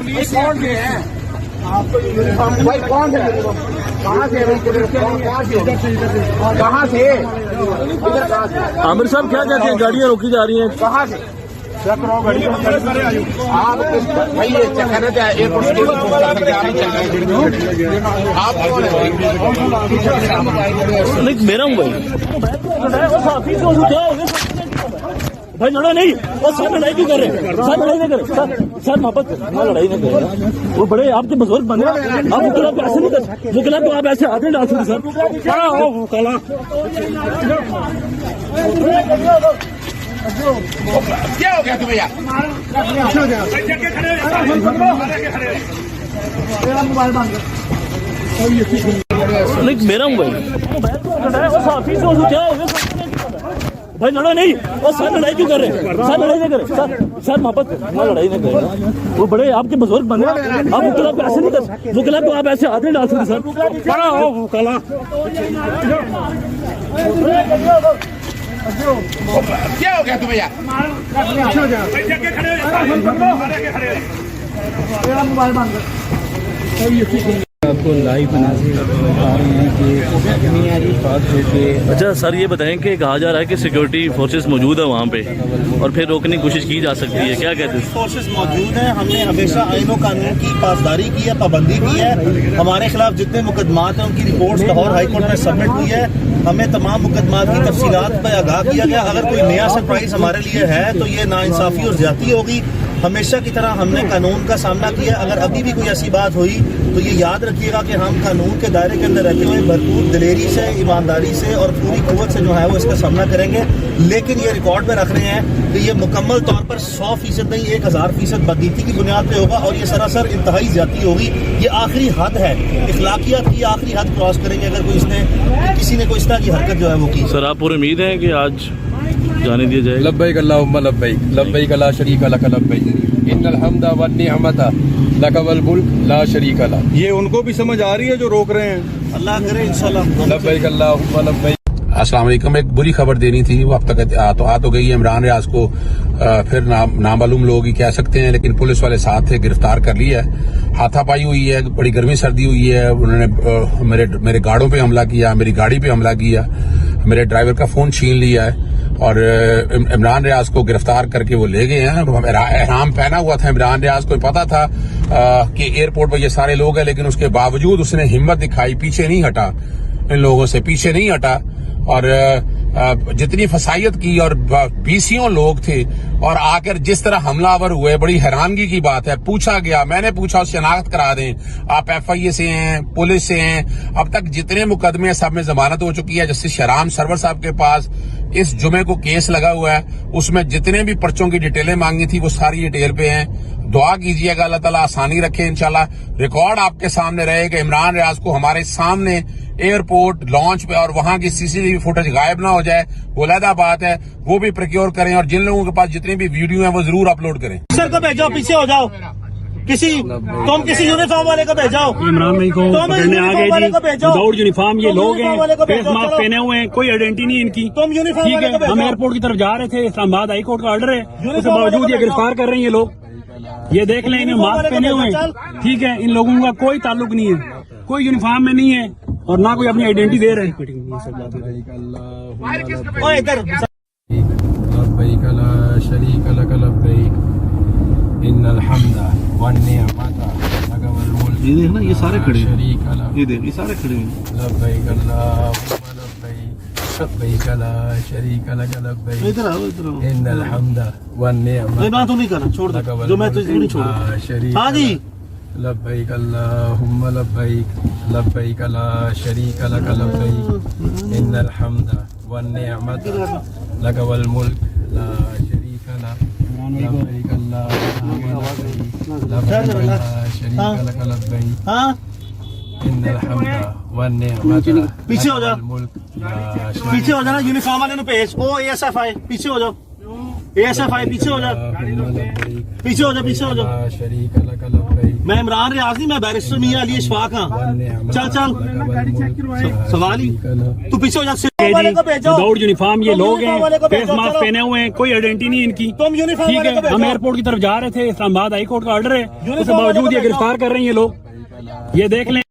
कौन से हैं भाई? कौन से कहाँ से? कहाँ से? आमिर साहब क्या कहते हैं, गाड़ियाँ रोकी जा रही हैं, कहाँ से? आप भाई ये चक्कर है एयरपोर्ट आप कौन है? नहीं मेरा हूँ भाई लड़ा नहीं। और सर लड़ाई क्यों कर रहे हैं? सर लड़ाई नहीं करे सर मोहब्बत कर, लड़ाई नहीं करे। वो बड़े आपके बुजुर्ग बने, आप वकीला को ऐसे नहीं कर, वकीला को आप ऐसे हाथ नहीं डाल सकते सर। क्या हो वकाला? क्या हो गया तुम्हें यार? नहीं मेरा हूँ भाई। क्या हो गया भाई? लड़ा नहीं। और सर लड़ाई क्यों कर रहे हैं? सर लड़ाई नहीं करे सर मोहब्बत कर, लड़ाई नहीं करे। वो बड़े आपके बुजुर्ग बने, आप वकीला को ऐसे नहीं कर, वकीला को आप ऐसे हाथ नहीं डाल सकते सर। क्या हो वकाला? क्या हो गया तुम्हें यार? आपको लाइव बना रहे हैं कि अच्छा सर ये बताएं कि कहा जा रहा है कि सिक्योरिटी फोर्सेस मौजूद है वहाँ पे और फिर रोकने की कोशिश की जा सकती है, क्या कहते हैं? फोर्सेस मौजूद हैं। हमने हमेशा आईन और कानून की पासदारी की है, पाबंदी की है। हमारे खिलाफ जितने मुकदमात हैं उनकी रिपोर्ट्स लाहौर हाई कोर्ट में सबमिट हुई है। हमें तमाम मुकदमात की तफसीलात पर आगाह किया गया। अगर कोई नया सरप्राइज हमारे लिए है तो ये नाइंसाफी और ज्यादती होगी। हमेशा की तरह हमने कानून का सामना किया। अगर अभी भी कोई ऐसी बात हुई तो ये याद रखिएगा कि हम कानून के दायरे के अंदर रहते हुए भरपूर दिलेरी से, ईमानदारी से और पूरी कुव्वत से जो है वो इसका सामना करेंगे। लेकिन ये रिकॉर्ड में रख रहे हैं कि ये मुकम्मल तौर पर 100% नहीं 1000% बदनीति की बुनियाद पे होगा और ये सरासर इंतहाई ज्यादती होगी। ये आखिरी हद है, इखलाकियात की आखिरी हद क्रॉस करेंगे अगर कोई किसी ने कोई इस तरह की हरकत जो है वो की। सर आप पूरी उम्मीद है कि आज जाने दिया जाएगा? लब्बैक अल्लाहुम्मा लब्बैक लब्बैक ला शरीका लक लब्बैक इन्नल हम्दा वन निअमता लक वल मुल्क ला शरीका ला। ये उनको भी समझ आ रही है जो रोक रहे हैं? अल्लाह करे इंशाल्लाह। लब्बैक अल्लाहुम्मा लब्बैक। अस्सलाम वालेकुम। एक बुरी खबर देनी थी, वो अब तक आ तो गई है। इमरान रियाज को फिर नामालूम लोग ही कह सकते हैं, लेकिन पुलिस वाले साथ थे, गिरफ्तार कर लिया है। हाथापाई हुई है, बड़ी गर्मी सर्दी हुई है। उन्होंने मेरे गाड़ों पे हमला किया, मेरी गाड़ी पे हमला किया, मेरे ड्राइवर का फोन छीन लिया है और इमरान रियाज को गिरफ्तार करके वो ले गए हैं। एहराम पहना हुआ था इमरान रियाज को, पता था कि एयरपोर्ट पर ये सारे लोग हैं, लेकिन उसके बावजूद उसने हिम्मत दिखाई, पीछे नहीं हटा, इन लोगों से पीछे नहीं हटा और जितनी फसायत की और 20 लोग थे और आकर जिस तरह हमलावर हुए, बड़ी हैरानगी की बात है। पूछा गया, मैंने पूछा शनाख्त करा दें, आप FIA से हैं, पुलिस से हैं? अब तक जितने मुकदमे सब में जमानत हो चुकी है। जस्टिस शहराम सरवर साहब के पास इस जुमे को केस लगा हुआ है, उसमें जितने भी पर्चों की डिटेलें मांगी थी वो सारी डिटेल पे हैं। दुआ कीजिएगा अल्लाह ताला आसानी रखे। इंशाल्लाह रिकॉर्ड आपके सामने रहेगा। इमरान रियाज को हमारे सामने एयरपोर्ट लॉन्च पे और वहां की CCTV फुटेज गायब ना हो जाए, वो अलग बात है, वो भी प्रोक्योर करें और जिन लोगों के पास जितनी भी वीडियो है वो जरूर अपलोड करें। सर को भेजो, पीछे हो जाओ, किसी यूनिफॉर्म वाले को भेजाओ। इमरान भाई को पकड़ने आ गए जी, विदाउट यूनिफॉर्म ये लोग हैं, फेस मास्क पहने हुए हैं, कोई आइडेंटिटी नहीं इनकी। ठीक है, हम एयरपोर्ट की तरफ जा रहे थे, इस्लामाबाद हाई कोर्ट का ऑर्डर है, उसके बावजूद ये गिरफ्तार कर रहे हैं ये लोग। ये देख लें, इन्हें मास्क पहने हुए हैं। ठीक है, इन लोगों का कोई ताल्लुक नहीं है, कोई यूनिफॉर्म में नहीं है और ना कोई अपनी आइडेंटिटी दे रहे हैं। लब्बैक ला शरीका लक लब्बैक इन्नल हम्दा वन निअमता लक वल मुल्क। ये देखना, ये सारे खड़े हैं, ये देख, ये सारे खड़े हैं। लब्बैक अल्लाहुम्मा लब्बैक लब्बैक ला शरीका लक लब्बैक इधर आओ, इधर आओ। इन्नल हम्दा वन निअमता। मैं तो नहीं करना, छोड़ दो, जो मैं तुझे नहीं छोड़ूंगा। हाँ जी। लब्बैक अल्लाहुम्मा लब्बैक लब्बैक ला शरीका लक लब्बैक इन्नल हम्दा वन निअमता लक वल मुल्क ला शरीका लक लब्बैक अल्लाहुम्मा लब्बैक ला शरीका लक लब्बैक हाँ, इन्नल हम्दा वन निअमता पीछे हो जाओ, मुल्क ला पीछे हो जाना। यूनिफॉर्म वाले ने भेज, ओ ASF आए, पीछे हो जाओ। ASFI पीछे हो जा, पीछे हो जा, पीछे हो जा। ला शरीक लक लब्बैक मैं इमरान रियाज नहीं, मैं बैरिस्टर मियां अली इशफाक हाँ। चल चल सवाल ही, तू पीछे हो जा। विदाउट यूनिफॉर्म ये लोग हैं, फेस मास्क पहने हुए हैं, कोई आइडेंटिटी नहीं इनकी। ठीक है, हम एयरपोर्ट की तरफ जा रहे थे, इस्लामाबाद हाई कोर्ट का ऑर्डर है, उसके बावजूद ये गिरफ्तार कर रहे हैं ये लोग। ये देख लें।